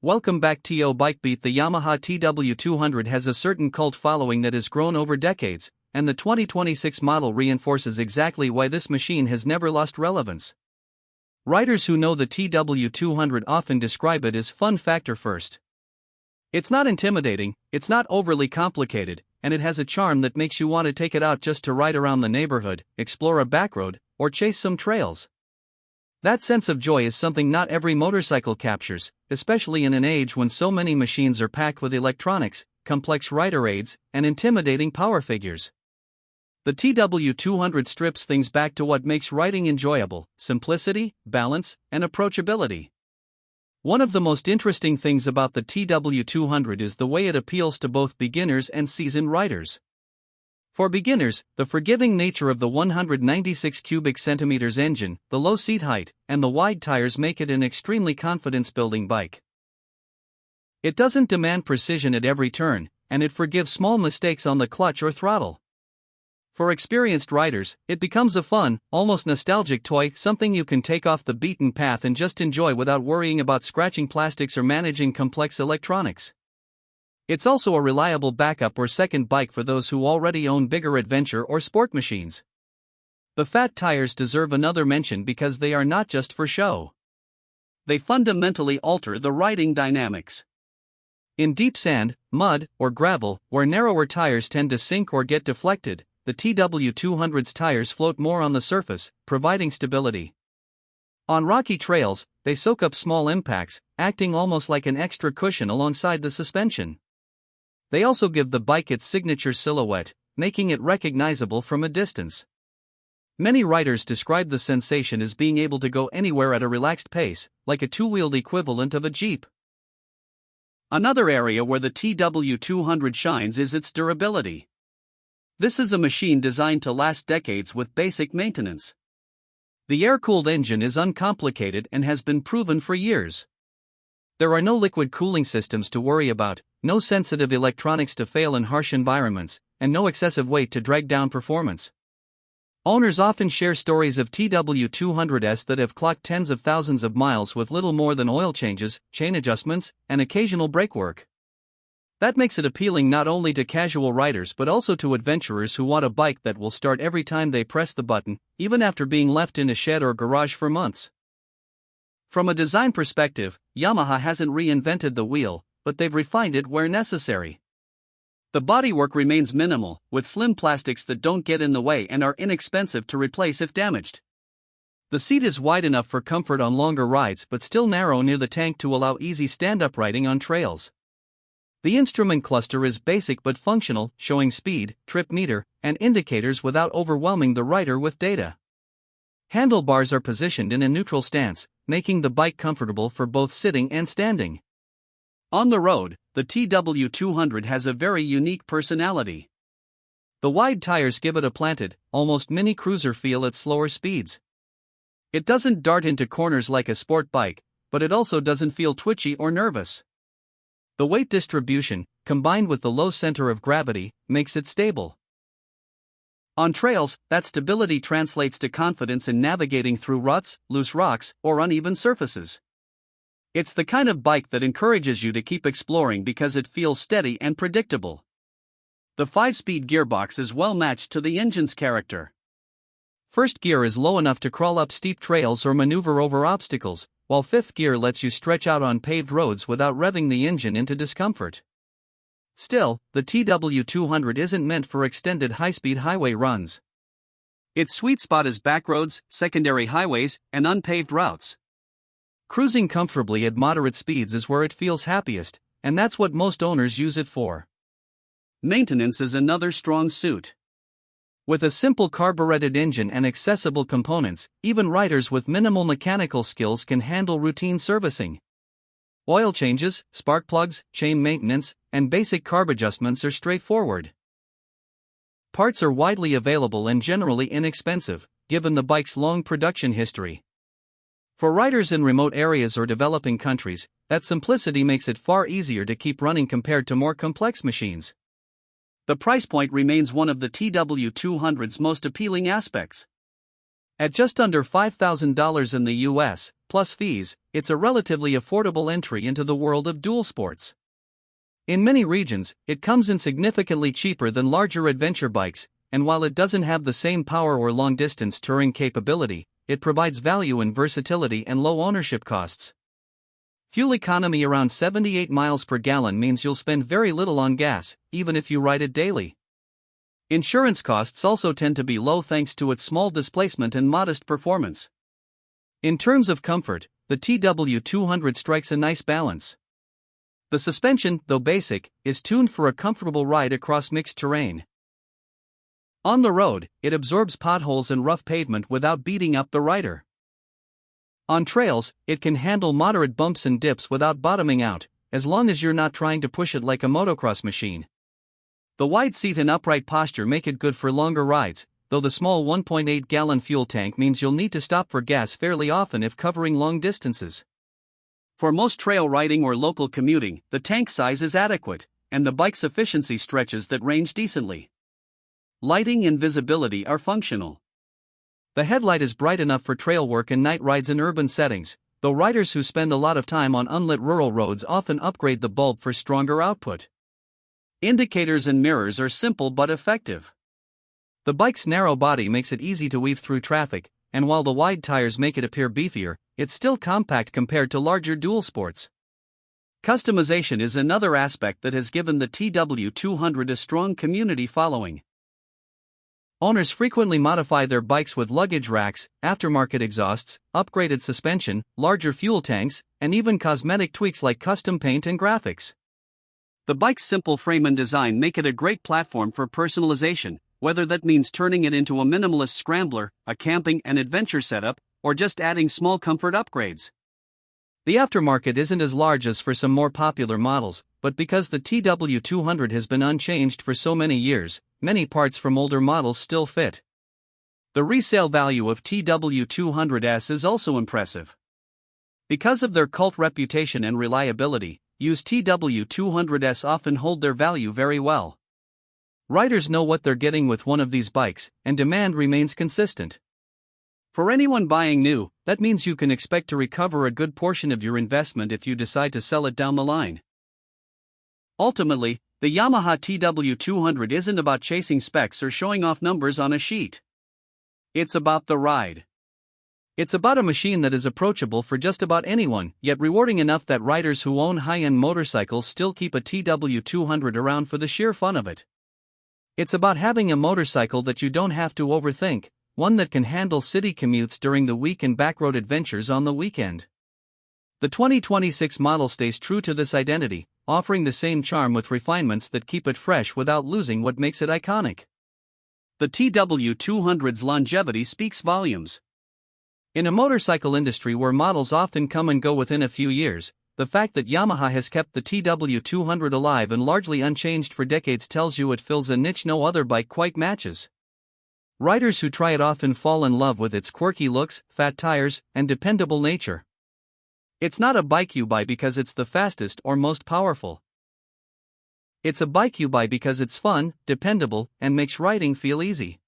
Welcome back to BikeBeat. The Yamaha TW200 has a certain cult following that has grown over decades, and the 2026 model reinforces exactly why this machine has never lost relevance. Riders who know the TW200 often describe it as fun factor first. It's not intimidating, it's not overly complicated, and it has a charm that makes you want to take it out just to ride around the neighborhood, explore a backroad, or chase some trails. That sense of joy is something not every motorcycle captures, especially in an age when so many machines are packed with electronics, complex rider aids, and intimidating power figures. The TW200 strips things back to what makes riding enjoyable: simplicity, balance, and approachability. One of the most interesting things about the TW200 is the way it appeals to both beginners and seasoned riders. For beginners, the forgiving nature of the 196 cubic centimeters engine, the low seat height, and the wide tires make it an extremely confidence-building bike. It doesn't demand precision at every turn, and it forgives small mistakes on the clutch or throttle. For experienced riders, it becomes a fun, almost nostalgic toy, something you can take off the beaten path and just enjoy without worrying about scratching plastics or managing complex electronics. It's also a reliable backup or second bike for those who already own bigger adventure or sport machines. The fat tires deserve another mention because they are not just for show. They fundamentally alter the riding dynamics. In deep sand, mud, or gravel, where narrower tires tend to sink or get deflected, the TW200's tires float more on the surface, providing stability. On rocky trails, they soak up small impacts, acting almost like an extra cushion alongside the suspension. They also give the bike its signature silhouette, making it recognizable from a distance. Many riders describe the sensation as being able to go anywhere at a relaxed pace, like a two-wheeled equivalent of a Jeep. Another area where the TW200 shines is its durability. This is a machine designed to last decades with basic maintenance. The air-cooled engine is uncomplicated and has been proven for years. There are no liquid cooling systems to worry about, no sensitive electronics to fail in harsh environments, and no excessive weight to drag down performance. Owners often share stories of TW200s that have clocked tens of thousands of miles with little more than oil changes, chain adjustments, and occasional brake work. That makes it appealing not only to casual riders but also to adventurers who want a bike that will start every time they press the button, even after being left in a shed or garage for months. From a design perspective, Yamaha hasn't reinvented the wheel, but they've refined it where necessary. The bodywork remains minimal, with slim plastics that don't get in the way and are inexpensive to replace if damaged. The seat is wide enough for comfort on longer rides but still narrow near the tank to allow easy stand-up riding on trails. The instrument cluster is basic but functional, showing speed, trip meter, and indicators without overwhelming the rider with data. Handlebars are positioned in a neutral stance, making the bike comfortable for both sitting and standing. On the road, the TW200 has a very unique personality. The wide tires give it a planted, almost mini cruiser feel at slower speeds. It doesn't dart into corners like a sport bike, but it also doesn't feel twitchy or nervous. The weight distribution, combined with the low center of gravity, makes it stable. On trails, that stability translates to confidence in navigating through ruts, loose rocks, or uneven surfaces. It's the kind of bike that encourages you to keep exploring because it feels steady and predictable. The 5-speed gearbox is well matched to the engine's character. First gear is low enough to crawl up steep trails or maneuver over obstacles, while fifth gear lets you stretch out on paved roads without revving the engine into discomfort. Still, the TW200 isn't meant for extended high-speed highway runs. Its sweet spot is backroads, secondary highways, and unpaved routes. Cruising comfortably at moderate speeds is where it feels happiest, and that's what most owners use it for. Maintenance is another strong suit. With a simple carbureted engine and accessible components, even riders with minimal mechanical skills can handle routine servicing. Oil changes, spark plugs, chain maintenance, and basic carb adjustments are straightforward. Parts are widely available and generally inexpensive, given the bike's long production history. For riders in remote areas or developing countries, that simplicity makes it far easier to keep running compared to more complex machines. The price point remains one of the TW200's most appealing aspects. At just under $5,000 in the US, plus fees, it's a relatively affordable entry into the world of dual sports. In many regions, it comes in significantly cheaper than larger adventure bikes, and while it doesn't have the same power or long-distance touring capability, it provides value in versatility and low ownership costs. Fuel economy around 78 miles per gallon means you'll spend very little on gas, even if you ride it daily. Insurance costs also tend to be low thanks to its small displacement and modest performance. In terms of comfort, the TW200 strikes a nice balance. The suspension, though basic, is tuned for a comfortable ride across mixed terrain. On the road, it absorbs potholes and rough pavement without beating up the rider. On trails, it can handle moderate bumps and dips without bottoming out, as long as you're not trying to push it like a motocross machine. The wide seat and upright posture make it good for longer rides, though the small 1.8-gallon fuel tank means you'll need to stop for gas fairly often if covering long distances. For most trail riding or local commuting, the tank size is adequate, and the bike's efficiency stretches that range decently. Lighting and visibility are functional. The headlight is bright enough for trail work and night rides in urban settings, though riders who spend a lot of time on unlit rural roads often upgrade the bulb for stronger output. Indicators and mirrors are simple but effective. The bike's narrow body makes it easy to weave through traffic, and while the wide tires make it appear beefier, it's still compact compared to larger dual sports. Customization is another aspect that has given the TW200 a strong community following. Owners frequently modify their bikes with luggage racks, aftermarket exhausts, upgraded suspension, larger fuel tanks, and even cosmetic tweaks like custom paint and graphics. The bike's simple frame and design make it a great platform for personalization, whether that means turning it into a minimalist scrambler, a camping and adventure setup, or just adding small comfort upgrades. The aftermarket isn't as large as for some more popular models, but because the TW200 has been unchanged for so many years, many parts from older models still fit. The resale value of TW200s is also impressive. Because of their cult reputation and reliability, used TW200s often hold their value very well. Riders know what they're getting with one of these bikes, and demand remains consistent. For anyone buying new, that means you can expect to recover a good portion of your investment if you decide to sell it down the line. Ultimately, the Yamaha TW200 isn't about chasing specs or showing off numbers on a sheet. It's about the ride. It's about a machine that is approachable for just about anyone, yet rewarding enough that riders who own high-end motorcycles still keep a TW200 around for the sheer fun of it. It's about having a motorcycle that you don't have to overthink, one that can handle city commutes during the week and backroad adventures on the weekend. The 2026 model stays true to this identity, offering the same charm with refinements that keep it fresh without losing what makes it iconic. The TW200's longevity speaks volumes. In a motorcycle industry where models often come and go within a few years, the fact that Yamaha has kept the TW200 alive and largely unchanged for decades tells you it fills a niche no other bike quite matches. Riders who try it often fall in love with its quirky looks, fat tires, and dependable nature. It's not a bike you buy because it's the fastest or most powerful. It's a bike you buy because it's fun, dependable, and makes riding feel easy.